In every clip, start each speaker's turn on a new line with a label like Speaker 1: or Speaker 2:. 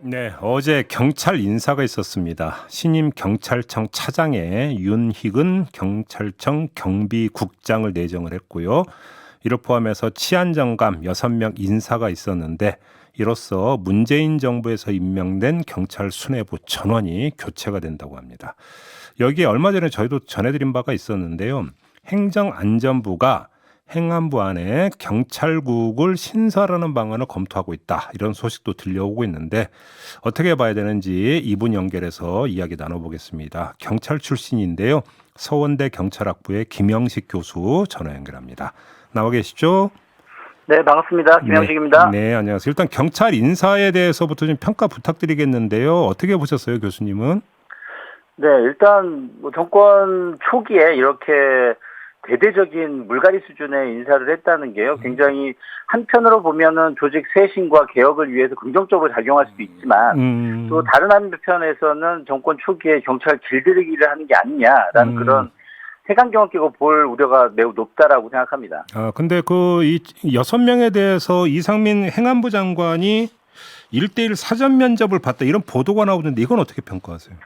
Speaker 1: 네, 어제 경찰 인사가 있었습니다. 신임 경찰청 차장에 윤희근 경찰청 경비국장을 내정을 했고요. 이를 포함해서 치안정감 6명 인사가 있었는데 이로써 문재인 정부에서 임명된 경찰 수뇌부 전원이 교체가 된다고 합니다. 여기에 얼마 전에 저희도 전해드린 바가 있었는데요. 행정안전부가 행안부 안에 경찰국을 신설하는 방안을 검토하고 있다. 이런 소식도 들려오고 있는데 어떻게 봐야 되는지 이분 연결해서 이야기 나눠보겠습니다. 경찰 출신인데요. 서원대 경찰학부의 김영식 교수 전화 연결합니다. 나와 계시죠?
Speaker 2: 네, 반갑습니다. 김영식입니다.
Speaker 1: 네, 안녕하세요. 일단 경찰 인사에 대해서부터 좀 평가 부탁드리겠는데요. 어떻게 보셨어요, 교수님은?
Speaker 2: 네, 일단 뭐 정권 초기에 이렇게 대대적인 물갈이 수준의 인사를 했다는 게요. 굉장히 한편으로 보면은 조직 쇄신과 개혁을 위해서 긍정적으로 작용할 수도 있지만 또 다른 한편에서는 정권 초기에 경찰 길들이기를 하는 게 아니냐라는 그런 색안경을 끼고 볼 우려가 매우 높다라고 생각합니다.
Speaker 1: 근데 이 6명에 대해서 이상민 행안부 장관이 1대1 사전 면접을 봤다 이런 보도가 나오는데 이건 어떻게 평가하세요?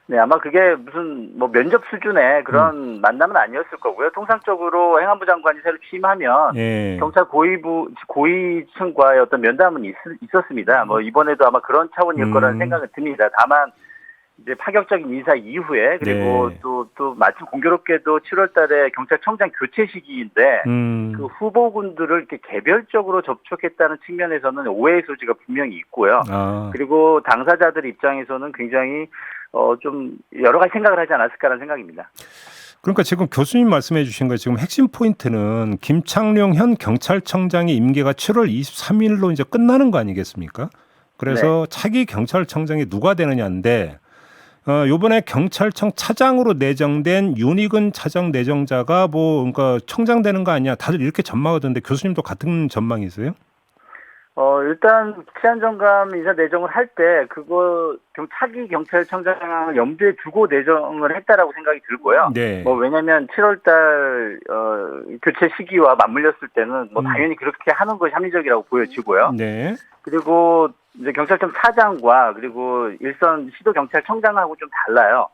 Speaker 2: 네, 아마 그게 무슨 뭐 면접 수준의 그런 만남은 아니었을 거고요. 통상적으로 행안부 장관이 새로 취임하면 경찰 고위층과의 어떤 면담은 있었습니다. 뭐 이번에도 아마 그런 차원일 거라는 생각은 듭니다. 다만 이제 파격적인 인사 이후에 그리고 또 마침 공교롭게도 7월 달에 경찰청장 교체 시기인데 그 후보군들을 이렇게 개별적으로 접촉했다는 측면에서는 오해의 소지가 분명히 있고요. 그리고 당사자들 입장에서는 굉장히 좀 여러 가지 생각을 하지 않았을까라는 생각입니다.
Speaker 1: 그러니까 지금 교수님 말씀해 주신 거 지금 핵심 포인트는 김창룡 현 경찰청장의 임기가 7월 23일로 이제 끝나는 거 아니겠습니까? 그래서 차기 경찰청장이 누가 되느냐인데 요번에 경찰청 차장으로 내정된 윤희근 차장 내정자가 그러니까 청장 되는 거 아니야? 다들 이렇게 전망하던데 교수님도 같은 전망이세요?
Speaker 2: 일단 치안정감 인사 내정을 할 때 그거 차기 경찰청장을 염두에 두고 내정을 했다라고 생각이 들고요.
Speaker 1: 네.
Speaker 2: 왜냐면 7월달 교체 시기와 맞물렸을 때는 당연히 그렇게 하는 것이 합리적이라고 보여지고요.
Speaker 1: 네.
Speaker 2: 그리고 이제 경찰청 차장과 그리고 일선 시도경찰청장하고 좀 달라요.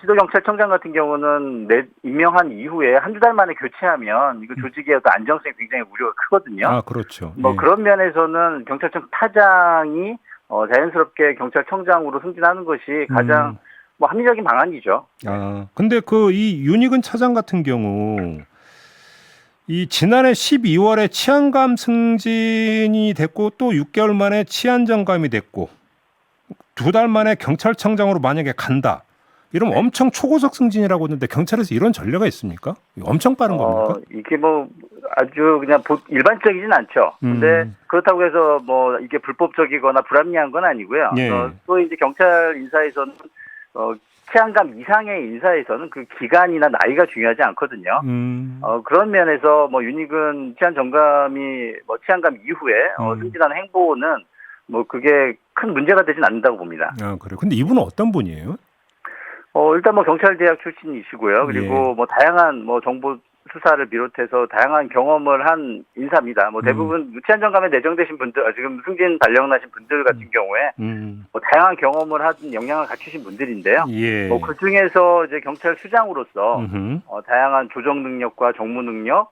Speaker 2: 시도경찰청장 같은 경우는 임명한 이후에 한두 달 만에 교체하면 이거 조직의 어떤 안정성이 굉장히 우려가 크거든요.
Speaker 1: 그렇죠.
Speaker 2: 그런 면에서는 경찰청 차장이 자연스럽게 경찰청장으로 승진하는 것이 가장 합리적인 방안이죠.
Speaker 1: 근데 이 윤희근 차장 같은 경우 이 지난해 12월에 치안감 승진이 됐고 또 6개월 만에 치안정감이 됐고 2달 만에 경찰청장으로 만약에 간다. 이러면 엄청 초고속 승진이라고 했는데 경찰에서 이런 전례가 있습니까? 엄청 빠른 겁니까?
Speaker 2: 이게 아주 그냥 일반적이진 않죠. 근데 그렇다고 해서 이게 불법적이거나 불합리한 건 아니고요. 또 이제 경찰 인사에서는 치안감 이상의 인사에서는 그 기간이나 나이가 중요하지 않거든요. 그런 면에서 윤희근 치안정감이 치안감 이후에 승진하는 행보는 그게 큰 문제가 되진 않는다고 봅니다.
Speaker 1: 그래요. 근데 이분은 어떤 분이에요?
Speaker 2: 일단 경찰대학 출신이시고요. 그리고 다양한 정보 수사를 비롯해서 다양한 경험을 한 인사입니다. 대부분 치안정감에 내정되신 분들, 지금 승진 발령 나신 분들 같은 경우에 다양한 경험을 한 역량을 갖추신 분들인데요. 그 중에서 이제 경찰 수장으로서 다양한 조정 능력과 정무 능력,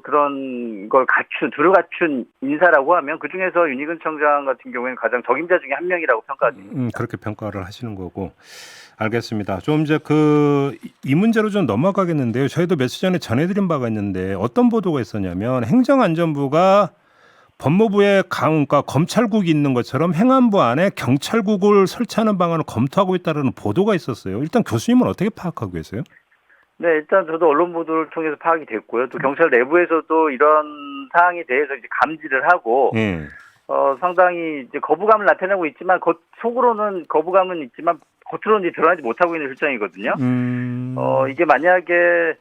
Speaker 2: 그런 걸 두루 갖춘 인사라고 하면 그 중에서 윤희근 청장 같은 경우에는 가장 적임자 중에 한 명이라고 평가됩니다.
Speaker 1: 그렇게 평가를 하시는 거고. 알겠습니다. 좀 이제 이 문제로 좀 넘어가겠는데요. 저희도 며칠 전에 전해드린 바가 있는데 어떤 보도가 있었냐면 행정안전부가 법무부에 그러니까 검찰국이 있는 것처럼 행안부 안에 경찰국을 설치하는 방안을 검토하고 있다는 보도가 있었어요. 일단 교수님은 어떻게 파악하고 계세요?
Speaker 2: 네, 일단 저도 언론 보도를 통해서 파악이 됐고요. 또 경찰 내부에서도 이런 사항에 대해서 이제 감지를 하고 상당히 이제 거부감을 나타내고 있지만 속으로는 거부감은 있지만 겉으로는 이제 드러나지 못하고 있는 실정이거든요. 이게 만약에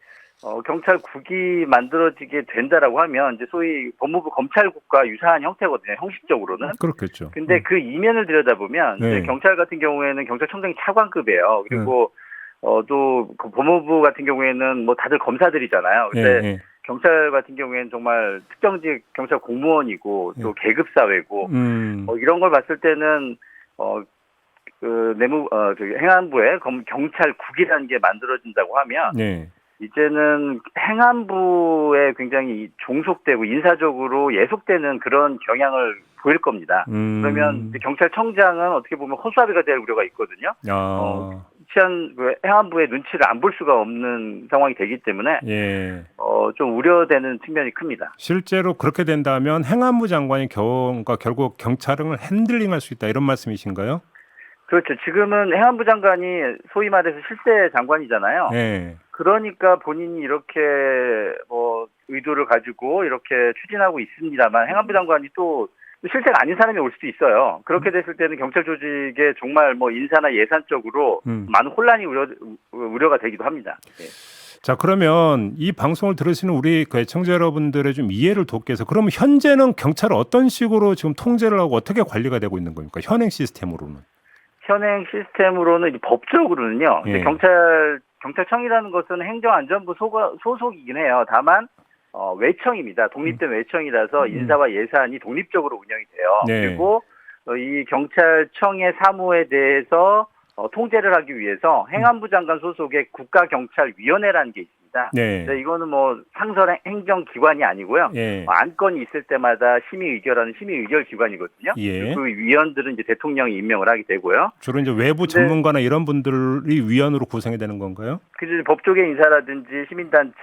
Speaker 2: 경찰국이 만들어지게 된다라고 하면 이제 소위 법무부 검찰국과 유사한 형태거든요. 형식적으로는.
Speaker 1: 그렇겠죠.
Speaker 2: 근데 그 이면을 들여다보면 이제 경찰 같은 경우에는 경찰청장이 차관급이에요. 그리고 또 그 법무부 같은 경우에는 다들 검사들이잖아요. 근데 경찰 같은 경우에는 정말 특정직 경찰 공무원이고 또 계급 사회고 이런 걸 봤을 때는 저기 행안부에 경찰국이라는 게 만들어진다고 하면
Speaker 1: 네.
Speaker 2: 이제는 행안부에 굉장히 종속되고 인사적으로 예속되는 그런 경향을 보일 겁니다. 그러면 경찰청장은 어떻게 보면 허수아비가 될 우려가 있거든요. 행안부의 눈치를 안 볼 수가 없는 상황이 되기 때문에
Speaker 1: 예.
Speaker 2: 좀 우려되는 측면이 큽니다.
Speaker 1: 실제로 그렇게 된다면 행안부 장관이 그러니까 결국 경찰을 핸들링할 수 있다 이런 말씀이신가요?
Speaker 2: 그렇죠. 지금은 행안부 장관이 소위 말해서 실세 장관이잖아요.
Speaker 1: 네.
Speaker 2: 그러니까 본인이 이렇게 의도를 가지고 이렇게 추진하고 있습니다만 행안부 장관이 또 실세가 아닌 사람이 올 수도 있어요. 그렇게 됐을 때는 경찰 조직에 정말 인사나 예산적으로 많은 혼란이 우려가 되기도 합니다. 네.
Speaker 1: 자, 그러면 이 방송을 들으시는 우리 그 애청자 여러분들의 좀 이해를 돕기 위해서 그러면 현재는 경찰을 어떤 식으로 지금 통제를 하고 어떻게 관리가 되고 있는 겁니까? 현행 시스템으로는? 현행
Speaker 2: 시스템으로는 법적으로는요.
Speaker 1: 예.
Speaker 2: 경찰청이라는 것은 행정안전부 소속이긴 해요. 다만 외청입니다. 독립된 외청이라서 인사와 예산이 독립적으로 운영이 돼요.
Speaker 1: 네.
Speaker 2: 그리고 이 경찰청의 사무에 대해서 통제를 하기 위해서 행안부 장관 소속의 국가경찰위원회라는 게 있습니다.
Speaker 1: 네.
Speaker 2: 이거는 상설 행정기관이 아니고요.
Speaker 1: 예.
Speaker 2: 안건이 있을 때마다 심의의결하는 심의의결기관이거든요.
Speaker 1: 예.
Speaker 2: 그 위원들은 이제 대통령이 임명을 하게 되고요.
Speaker 1: 주로 이제 외부 전문가나 이런 분들이 위원으로 구성이 되는 건가요?
Speaker 2: 그 법조계 인사라든지 시민단체,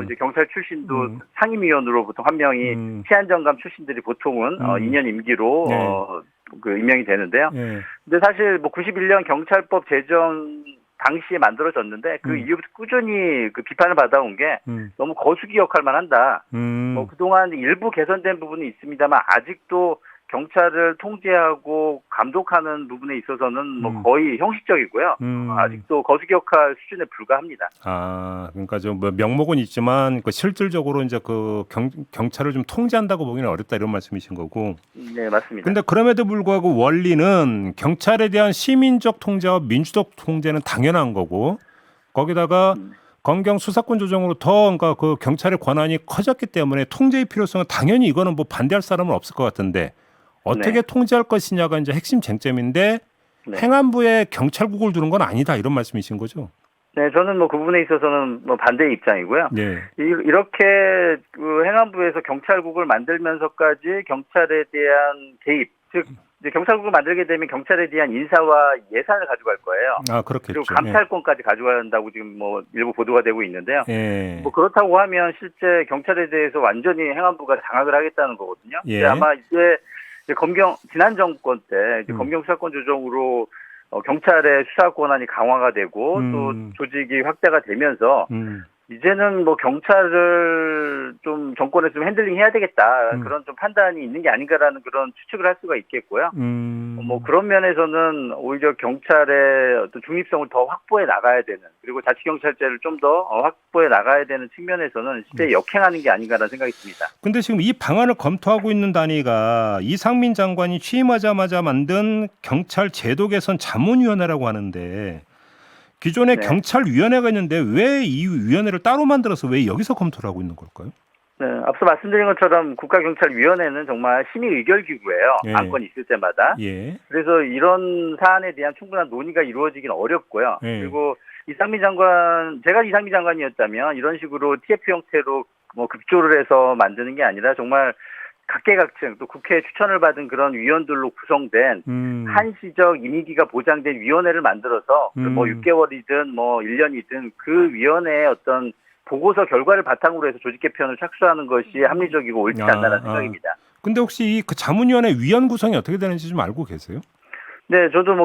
Speaker 2: 이제 경찰 출신도 상임위원으로 보통 한 명이 치안정감 출신들이 보통은 2년 임기로 임명이 되는데요.
Speaker 1: 네.
Speaker 2: 근데 사실 91년 경찰법 제정 당시에 만들어졌는데 그 이후부터 꾸준히 그 비판을 받아온 게 너무 거수기 역할만 한다. 그동안 일부 개선된 부분이 있습니다만 아직도 경찰을 통제하고 감독하는 부분에 있어서는 거의 형식적이고요. 아직도 거수기 역할 수준에 불과합니다.
Speaker 1: 아, 그러니까 좀 명목은 있지만 실질적으로 이제 그 경찰을 좀 통제한다고 보기는 어렵다 이런 말씀이신 거고.
Speaker 2: 네, 맞습니다.
Speaker 1: 근데 그럼에도 불구하고 원리는 경찰에 대한 시민적 통제와 민주적 통제는 당연한 거고 거기다가 검경 수사권 조정으로 더 그러니까 그 경찰의 권한이 커졌기 때문에 통제의 필요성은 당연히 이거는 반대할 사람은 없을 것 같은데. 어떻게 통제할 것이냐가 이제 핵심 쟁점인데 행안부에 경찰국을 두는 건 아니다 이런 말씀이신 거죠?
Speaker 2: 네, 저는 그 부분에 있어서는 반대의 입장이고요.
Speaker 1: 네.
Speaker 2: 이렇게 그 행안부에서 경찰국을 만들면서까지 경찰에 대한 개입, 즉 이제 경찰국을 만들게 되면 경찰에 대한 인사와 예산을 가져갈 거예요.
Speaker 1: 아, 그렇겠죠.
Speaker 2: 그리고 감찰권까지 가져간다고 지금 일부 보도가 되고 있는데요.
Speaker 1: 예.
Speaker 2: 그렇다고 하면 실제 경찰에 대해서 완전히 행안부가 장악을 하겠다는 거거든요.
Speaker 1: 예.
Speaker 2: 아마 이제 지난 정권 때 검경 수사권 조정으로 경찰의 수사 권한이 강화가 되고 또 조직이 확대가 되면서 이제는 경찰을 좀 정권에서 좀 핸들링 해야 되겠다 그런 좀 판단이 있는 게 아닌가라는 그런 추측을 할 수가 있겠고요. 그런 면에서는 오히려 경찰의 어떤 중립성을 더 확보해 나가야 되는 그리고 자치경찰제를 좀 더 확보해 나가야 되는 측면에서는 시대에 역행하는 게 아닌가라는 생각이 듭니다.
Speaker 1: 근데 지금 이 방안을 검토하고 있는 단위가 이상민 장관이 취임하자마자 만든 경찰 제도 개선 자문위원회라고 하는데 기존에 경찰위원회가 있는데 왜 이 위원회를 따로 만들어서 왜 여기서 검토를 하고 있는 걸까요?
Speaker 2: 네, 앞서 말씀드린 것처럼 국가경찰위원회는 정말 심의의결기구예요.
Speaker 1: 예.
Speaker 2: 안건이 있을 때마다.
Speaker 1: 예.
Speaker 2: 그래서 이런 사안에 대한 충분한 논의가 이루어지긴 어렵고요.
Speaker 1: 예.
Speaker 2: 그리고 제가 이상민 장관이었다면 이런 식으로 TF 형태로 급조를 해서 만드는 게 아니라 정말 각계각층 또 국회 추천을 받은 그런 위원들로 구성된 한시적 임기가 보장된 위원회를 만들어서 6개월이든 1년이든 그 위원회의 어떤 보고서 결과를 바탕으로 해서 조직 개편을 착수하는 것이 합리적이고 옳지 않다는 생각입니다.
Speaker 1: 근데 혹시 그 자문위원회 위원 구성이 어떻게 되는지 좀 알고 계세요?
Speaker 2: 네, 저도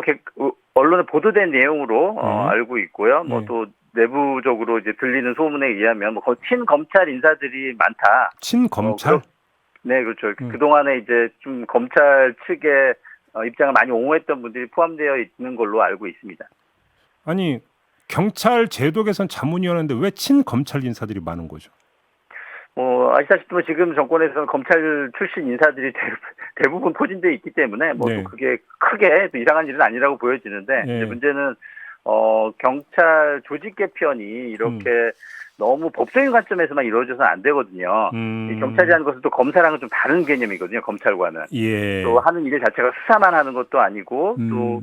Speaker 2: 언론에 보도된 내용으로 알고 있고요. 또 내부적으로 이제 들리는 소문에 의하면 친검찰 인사들이 많다.
Speaker 1: 친검찰?
Speaker 2: 네, 그렇죠. 그동안에 이제 좀 검찰 측의 입장을 많이 옹호했던 분들이 포함되어 있는 걸로 알고 있습니다.
Speaker 1: 아니, 경찰 제도 개선 자문위원회인데 왜 친검찰 인사들이 많은 거죠?
Speaker 2: 아시다시피 지금 정권에서는 검찰 출신 인사들이 대부분 포진되어 있기 때문에 또 그게 크게 또 이상한 일은 아니라고 보여지는데 이제 문제는 경찰 조직 개편이 이렇게 너무 법적인 관점에서만 이루어져서는 안 되거든요. 이 경찰이라는 것은 또 검사랑은 좀 다른 개념이거든요. 검찰과는.
Speaker 1: 예.
Speaker 2: 또 하는 일 자체가 수사만 하는 것도 아니고 또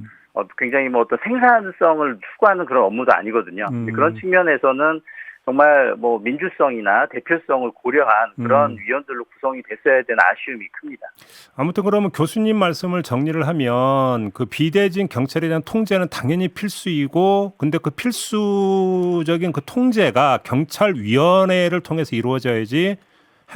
Speaker 2: 굉장히 뭐 어떤 생산성을 추구하는 그런 업무도 아니거든요. 그런 측면에서는 정말 뭐 민주성이나 대표성을 고려한 그런 위원들로 구성이 됐어야 되는 아쉬움이 큽니다.
Speaker 1: 아무튼 그러면 교수님 말씀을 정리를 하면 그 비대진 경찰에 대한 통제는 당연히 필수이고, 근데 그 필수적인 그 통제가 경찰위원회를 통해서 이루어져야지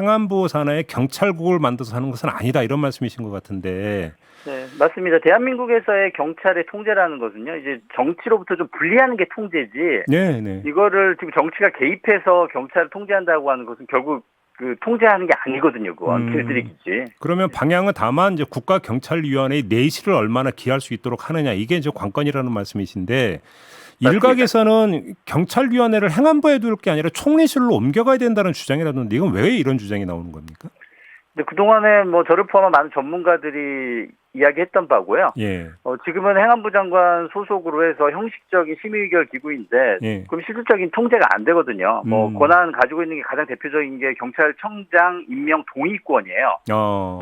Speaker 1: 행안부 산하에 경찰국을 만들어서 하는 것은 아니다, 이런 말씀이신 것 같은데.
Speaker 2: 네, 맞습니다. 대한민국에서의 경찰의 통제라는 것은요, 이제 정치로부터 좀 분리하는 게 통제지.
Speaker 1: 네, 네.
Speaker 2: 이거를 지금 정치가 개입해서 경찰을 통제한다고 하는 것은 결국 그 통제하는 게 아니거든요. 그건 길들이기지.
Speaker 1: 그러면 방향은 다만 이제 국가경찰위원회의 내실을 얼마나 기할 수 있도록 하느냐, 이게 이제 관건이라는 말씀이신데, 일각에서는 경찰위원회를 행안부에 둘 게 아니라 총리실로 옮겨가야 된다는 주장이라던데, 이건 왜 이런 주장이 나오는 겁니까?
Speaker 2: 근데 그동안에 뭐 저를 포함한 많은 전문가들이 이야기했던 바고요.
Speaker 1: 예.
Speaker 2: 지금은 행안부 장관 소속으로 해서 형식적인 심의의결 기구인데,
Speaker 1: 예.
Speaker 2: 그럼 실질적인 통제가 안 되거든요. 뭐 권한 가지고 있는 게 가장 대표적인 게 경찰청장 임명 동의권이에요.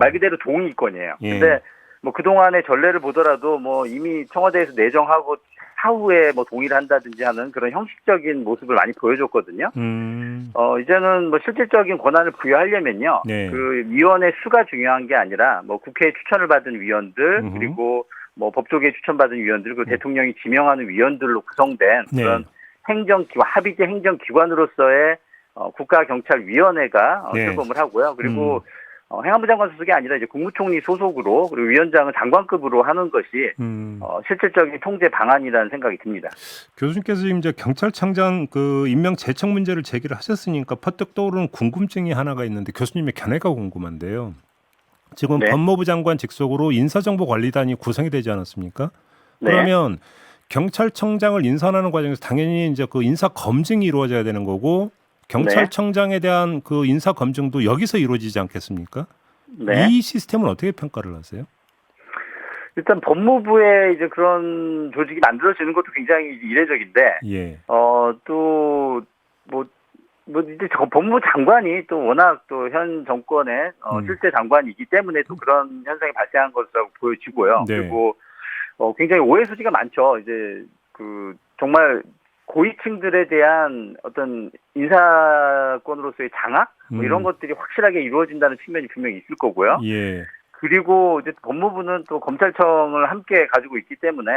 Speaker 2: 말 그대로 동의권이에요.
Speaker 1: 예.
Speaker 2: 근데 뭐 그동안의 전례를 보더라도 뭐 이미 청와대에서 내정하고 사후에 뭐 동의를 한다든지 하는 그런 형식적인 모습을 많이 보여줬거든요. 이제는 뭐 실질적인 권한을 부여하려면요.
Speaker 1: 네.
Speaker 2: 그 위원회 수가 중요한 게 아니라 뭐 국회에 추천을 받은 위원들 그리고 뭐 법조계에 추천받은 위원들 그리고 대통령이 지명하는 위원들로 구성된 그런 행정기관, 합의제 행정기관으로서의 국가경찰위원회가 출범을 하고요. 그리고 행안부 장관 소속이 아니라 이제 국무총리 소속으로 그리고 위원장은 장관급으로 하는 것이 실질적인 통제 방안이라는 생각이 듭니다.
Speaker 1: 교수님께서 지금 이제 경찰청장 그 임명 제청 문제를 제기를 하셨으니까 퍼뜩 떠오르는 궁금증이 하나가 있는데, 교수님의 견해가 궁금한데요. 지금 법무부 장관 직속으로 인사정보관리단이 구성이 되지 않았습니까? 그러면 경찰청장을 인선하는 과정에서 당연히 이제 그 인사 검증이 이루어져야 되는 거고, 경찰청장에 대한 그 인사 검증도 여기서 이루어지지 않겠습니까? 이 시스템은 어떻게 평가를 하세요?
Speaker 2: 일단 법무부에 이제 그런 조직이 만들어지는 것도 굉장히 이례적인데, 또 이제 법무부 장관이 또 워낙 또 현 정권의 실세 장관이기 때문에 또 그런 현상이 발생한 것으로 보여지고요. 그리고 굉장히 오해 소지가 많죠. 이제 그 정말 고위층들에 대한 어떤 인사권으로서의 장악 뭐 이런 것들이 확실하게 이루어진다는 측면이 분명히 있을 거고요. 그리고 이제 법무부는 또 검찰청을 함께 가지고 있기 때문에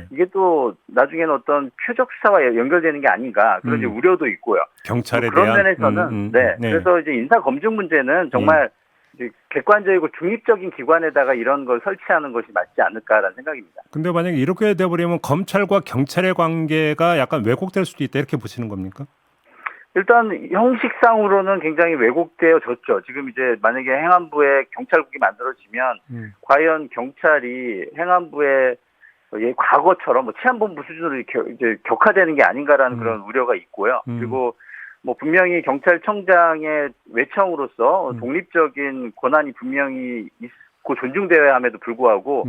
Speaker 2: 이게 또 나중에는 어떤 표적 수사와 연결되는 게 아닌가 그런 이제 우려도 있고요.
Speaker 1: 경찰에
Speaker 2: 그런
Speaker 1: 대한
Speaker 2: 면에서는 그래서 이제 인사 검증 문제는 정말 이제 객관적이고 중립적인 기관에다가 이런 걸 설치하는 것이 맞지 않을까라는 생각입니다.
Speaker 1: 근데 만약에 이렇게 돼버리면 검찰과 경찰의 관계가 약간 왜곡될 수도 있다, 이렇게 보시는 겁니까?
Speaker 2: 일단 형식상으로는 굉장히 왜곡되어졌죠. 지금 이제 만약에 행안부에 경찰국이 만들어지면 과연 경찰이 행안부의 과거처럼 뭐 치안본부 수준으로 이제 격화되는 게 아닌가라는 그런 우려가 있고요. 그리고 뭐 분명히 경찰청장의 외청으로서 독립적인 권한이 분명히 있고 존중되어야 함에도 불구하고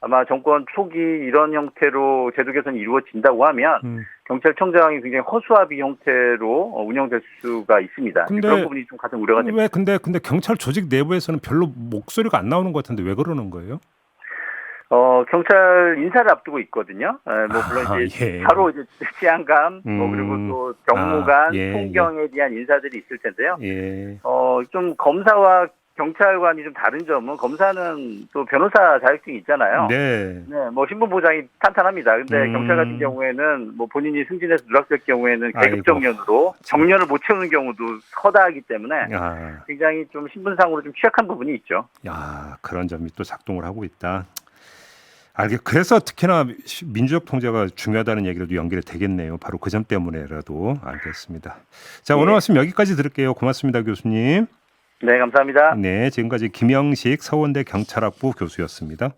Speaker 2: 아마 정권 초기 이런 형태로 제도 개선이 이루어진다고 하면 경찰청장이 굉장히 허수아비 형태로 운영될 수가 있습니다. 그런 부분이 좀 가장 우려가 됩니다.
Speaker 1: 근데 경찰 조직 내부에서는 별로 목소리가 안 나오는 것 같은데 왜 그러는 거예요?
Speaker 2: 경찰 인사를 앞두고 있거든요. 뭐 물론 이제 바로 이제 치안감, 뭐 그리고 또 경무관, 총경에 대한 인사들이 있을 텐데요. 좀 검사와 경찰관이 좀 다른 점은 검사는 또 변호사 자격증이 있잖아요. 뭐 신분 보장이 탄탄합니다. 근데 경찰 같은 경우에는 뭐 본인이 승진해서 누락될 경우에는 계급 정년으로 정년을 못 채우는 경우도 허다하기 때문에 굉장히 좀 신분상으로 좀 취약한 부분이 있죠.
Speaker 1: 그런 점이 또 작동을 하고 있다. 그래서 특히나 민주적 통제가 중요하다는 얘기라도 연결이 되겠네요. 바로 그 점 때문에라도. 알겠습니다. 자, 오늘 말씀 여기까지 들을게요. 고맙습니다, 교수님.
Speaker 2: 네, 감사합니다.
Speaker 1: 네, 지금까지 김영식 서원대 경찰학부 교수였습니다.